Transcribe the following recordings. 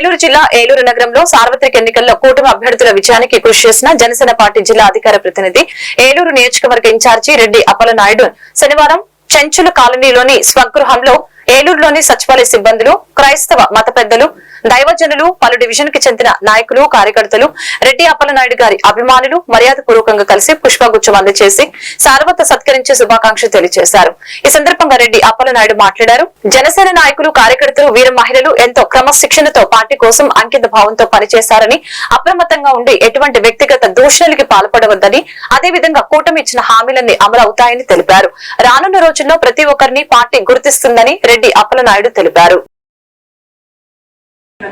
ఏలూరు జిల్లా ఏలూరు నగరంలో సార్వత్రిక ఎన్నికల్లో కూటమి అభ్యర్థుల విజయానికి కృషి చేసిన జనసేన పార్టీ జిల్లా అధికార ప్రతినిధి ఏలూరు నియోజకవర్గ ఇన్ఛార్జి రెడ్డి అప్పలనాయుడు శనివారం చెంచుల కాలనీలోని స్వగృహంలో ఏలూరులోని సచివాలయ సిబ్బందులు, క్రైస్తవ మత పెద్దలు, దైవజనులు, పలు డివిజన్ కి చెందిన నాయకులు, కార్యకర్తలు రెడ్డి అప్పలనాయుడు గారి అభిమానులు మర్యాదపూర్వకంగా కలిసి పుష్పగుచ్చం అందజేసి సార్వత్రిక సత్కరించి శుభాకాంక్షలు తెలియజేశారు. ఈ సందర్భంగా రెడ్డి అప్పలనాయుడు మాట్లాడారు. జనసేన నాయకులు, కార్యకర్తలు, వీర మహిళలు ఎంతో క్రమశిక్షణతో పార్టీ కోసం అంకిత భావంతో పనిచేశారని, అప్రమత్తంగా ఉండి ఎటువంటి వ్యక్తిగత దూషణలకి పాల్పడవద్దని, అదేవిధంగా కూటమి ఇచ్చిన హామీలన్నీ అమలు అవుతాయని తెలిపారు. రానున్న రోజుల్లో ప్రతి ఒక్కరిని పార్టీ గుర్తిస్తుందని రెడ్డి అప్పలనాయుడు తెలిపారు.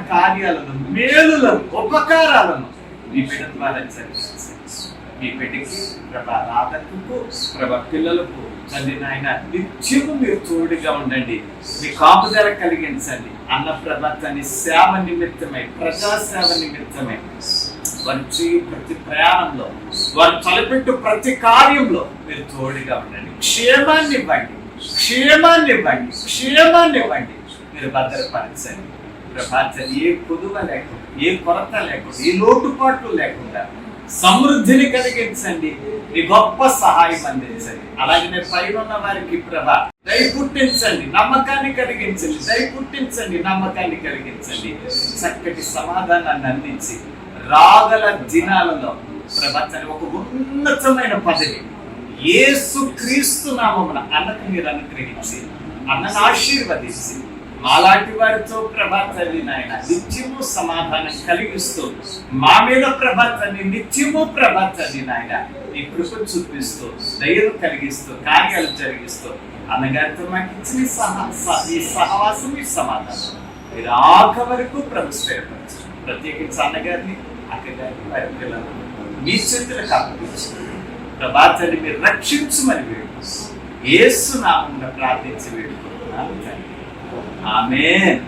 కార్యాలను, మేలులను, ఉపకారాలను మీ బిడ్డ ద్వారా మీ బిడ్డకి రాధకు పిల్లలకు తండ్రి నాయన నిత్యము మీరు తోడుగా ఉండండి. మీ కాపుదల కలిగించండి. అన్న ప్రభాతాన్ని సేవ నిమిత్తమై, ప్రజాసేవ నిమిత్తమై వారు చేయు ప్రతి ప్రయాణంలో, వారు తలపెట్టు ప్రతి కార్యంలో మీరు తోడుగా ఉండండి. క్షేమాన్ని ఇవ్వండి, క్షేమాన్ని ఇవ్వండి, క్షేమాన్ని ఇవ్వండి. మీరు భద్రపరచండి. ప్రభాతం ఏ కొదువ లేకుండా, ఏ కొరత లేకుండా, ఏ లోటుపాట్లు లేకుండా సమృద్ధిని కలిగించండి. మీ గొప్ప సహాయం అందించండి. అలాగే పైన ఉన్న వారికి ప్రభా దయ పుట్టించండి, నమ్మకాన్ని కలిగించండి. దయ పుట్టించండి, నమ్మకాన్ని కలిగించండి. చక్కటి సమాధానాన్ని అందించి రాగల దినాలలో ప్రభాతాన్ని ఒక ఉన్నతమైన పదవి యేసు క్రీస్తు నామమున అన్నకు మీరు అనుగ్రహించి, అన్నను ఆశీర్వదించి మాలాంటి వారితో ప్రభాతాన్ని నాయన నిత్యము సమాధానం కలిగిస్తూ, మా మీద ప్రభాతాన్ని నిత్యము ప్రభాతాన్ని నాయన ఈ కృపను చూపిస్తూ, దయను కలిగిస్తూ, కార్యాలు జరిగిస్తూ అన్నగారితో మాకు ఇచ్చిన ఈ సహవాసం, ఈ సమాధానం మీరు ఆఖ వరకు ప్రభుత్వం ప్రత్యేకించి అన్నగారిని, అక్కగారిని, వారి పిల్లలు మీ చేతులకు అప్పగించి ప్రభాతాన్ని మీరు రక్షించమని వేడుకు యేసు నామమున ప్రార్థించి వేడుకుంటున్నాను. ఆమేన్.